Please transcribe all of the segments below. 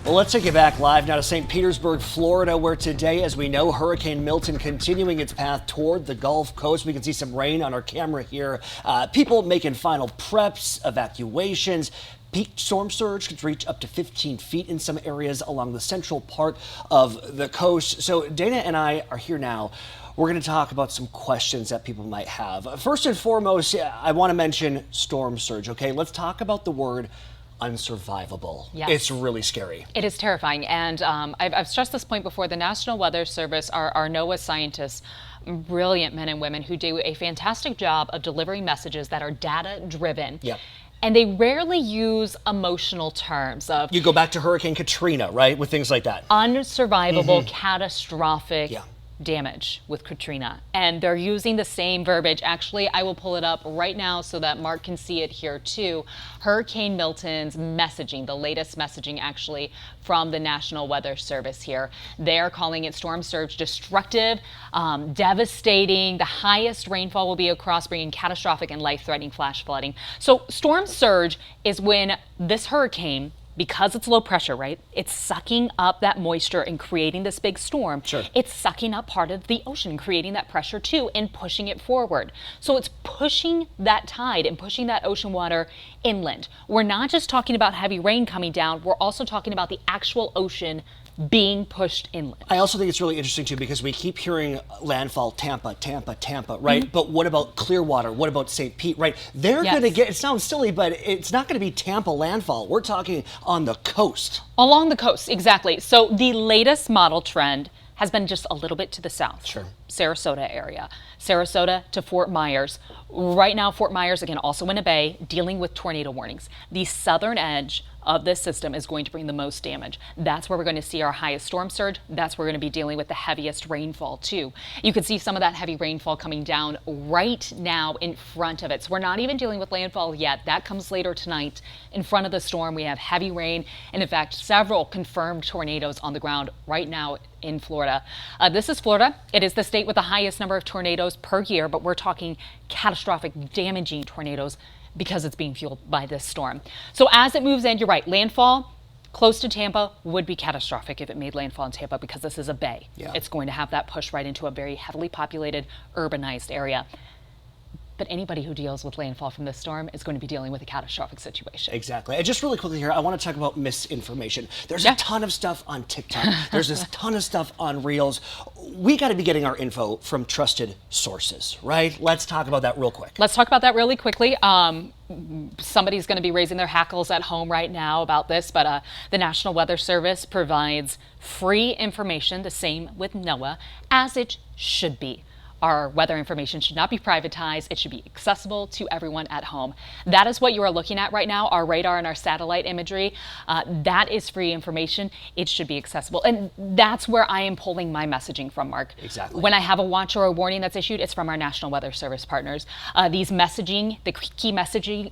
Well, let's take you back live now to St. Petersburg, Florida, where today, as we know, Hurricane Milton continuing its path toward the Gulf Coast. We can see some rain on our camera here. People making final preps, evacuations. Peak storm surge could reach up to 15 feet in some areas along the central part of the coast. So Dana and I are here now. We're going to talk about some questions that people might have. First and foremost, I want to mention storm surge. Okay, let's talk about the word unsurvivable. Yes. It's really scary. It is terrifying. And I've stressed this point before. The National Weather Service, our NOAA scientists, brilliant men and women who do a fantastic job of delivering messages that are data driven. Yep. And they rarely use emotional terms of You go back to Hurricane Katrina, right? With things like that. unsurvivable, catastrophic Yeah. damage with Katrina. And they're using the same verbiage. Actually, I will pull it up right now so that Mark can see it here too. Hurricane Milton's messaging, the latest messaging actually from the National Weather Service here. They're calling it storm surge destructive, devastating. The highest rainfall will be across, bringing catastrophic and life-threatening flash flooding. So storm surge is when this hurricane, because it's low pressure, right? It's sucking up that moisture and creating this big storm. Sure. It's sucking up part of the ocean and creating that pressure too and pushing it forward. So it's pushing that tide and pushing that ocean water inland. We're not just talking about heavy rain coming down, we're also talking about the actual ocean being pushed inland. I also think it's really interesting too because we keep hearing landfall, Tampa, right? But what about Clearwater? What about St. Pete, right? They're Yes. going to get, it sounds silly, but it's not going to be Tampa landfall. We're talking on the coast. Along the coast, exactly. So the latest model trend has been just a little bit to the south. Sure. Sarasota area. Sarasota to Fort Myers. Right now, Fort Myers, again, also in a bay, dealing with tornado warnings. The southern edge of this system is going to bring the most damage. That's where we're going to see our highest storm surge. That's where we're going to be dealing with the heaviest rainfall too. You can see some of that heavy rainfall coming down right now in front of it. So we're not even dealing with landfall yet. That comes later tonight. In front of the storm, we have heavy rain and in fact, several confirmed tornadoes on the ground right now in Florida. This is Florida. It is the state with the highest number of tornadoes per year, but we're talking catastrophic, damaging tornadoes because it's being fueled by this storm. So as it moves in, you're right, landfall close to Tampa would be catastrophic if it made landfall in Tampa because this is a bay. Yeah. It's going to have that push right into a very heavily populated, urbanized area. But anybody who deals with landfall from this storm is going to be dealing with a catastrophic situation. Exactly. And just really quickly here, I want to talk about misinformation. There's a ton of stuff on TikTok. There's a ton of stuff on Reels. We got to be getting our info from trusted sources, right? Let's talk about that real quick. Let's talk about that really quickly. Somebody's going to be raising their hackles at home right now about this, but the National Weather Service provides free information, the same with NOAA, as it should be. Our weather information should not be privatized. It should be accessible to everyone at home. That is what you are looking at right now, our radar and our satellite imagery. That is free information. It should be accessible. And that's where I am pulling my messaging from, Mark. Exactly. When I have a watch or a warning that's issued, it's from our National Weather Service partners. These messaging, the key messaging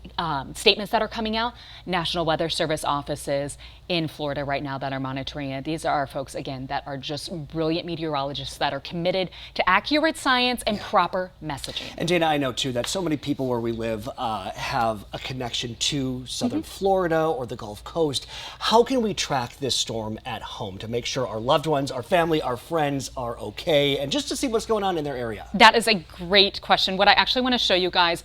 statements that are coming out, National Weather Service offices in Florida right now that are monitoring it. These are our folks, again, that are just brilliant meteorologists that are committed to accurate science and proper messaging. And Dana, I know too that so many people where we live have a connection to southern Florida or the Gulf Coast. How can we track this storm at home to make sure our loved ones, our family, our friends are okay, and just to see what's going on in their area? That is a great question. What I actually want to show you guys,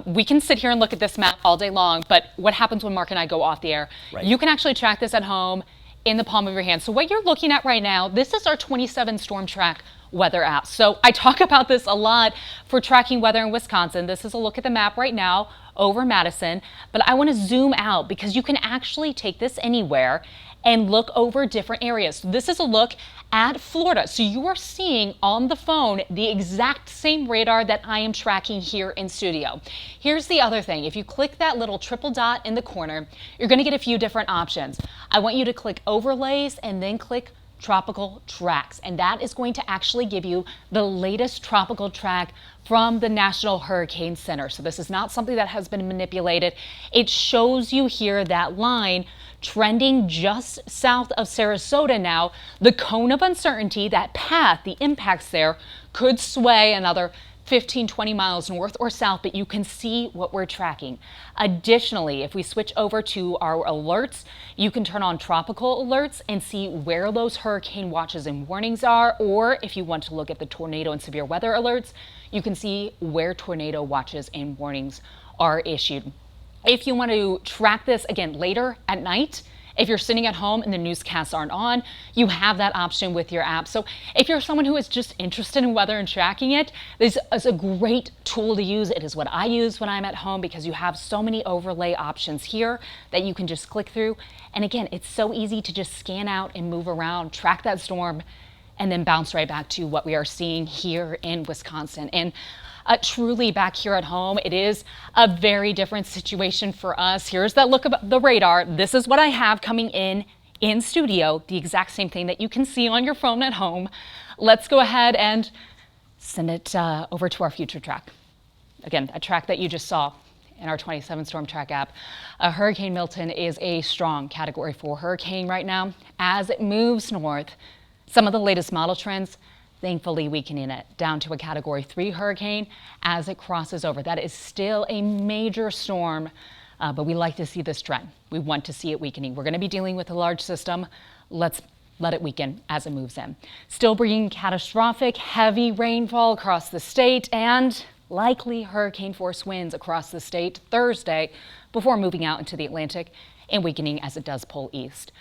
we can sit here and look at this map all day long, but what happens when Mark and I go off the air? Right. You can actually track this at home in the palm of your hand. So what you're looking at right now, this is our 27 Storm Track weather app. So I talk about this a lot for tracking weather in Wisconsin. This is a look at the map right now over Madison, but I want to zoom out because you can actually take this anywhere and look over different areas. So this is a look at Florida. So you are seeing on the phone the exact same radar that I am tracking here in studio. Here's the other thing. If you click that little triple dot in the corner, you're going to get a few different options. I want you to click overlays and then click tropical tracks, and that is going to actually give you the latest tropical track from the National Hurricane Center. So this is not something that has been manipulated. It shows you here that line trending just south of Sarasota now. The cone of uncertainty, that path, the impacts there could sway another 15, 20 miles north or south, but you can see what we're tracking. Additionally, if we switch over to our alerts, you can turn on tropical alerts and see where those hurricane watches and warnings are, or if you want to look at the tornado and severe weather alerts, you can see where tornado watches and warnings are issued. If you want to track this again later at night, if you're sitting at home and the newscasts aren't on, you have that option with your app. So if you're someone who is just interested in weather and tracking it, this is a great tool to use. It is what I use when I'm at home because you have so many overlay options here that you can just click through. And again, it's so easy to just scan out and move around, track that storm, and then bounce right back to what we are seeing here in Wisconsin. And truly back here at home, it is a very different situation for us. Here's that look at the radar. This is what I have coming in studio, the exact same thing that you can see on your phone at home. Let's go ahead and send it over to our future track. Again, a track that you just saw in our 27 Storm Track app. Hurricane Milton is a strong Category 4 hurricane right now. As it moves north, some of the latest model trends thankfully weakening it down to a Category 3 hurricane as it crosses over. That is still a major storm, but we like to see this trend. We want to see it weakening. We're going to be dealing with a large system. Let's let it weaken as it moves in. Still bringing catastrophic heavy rainfall across the state and likely hurricane force winds across the state Thursday before moving out into the Atlantic and weakening as it does pull east.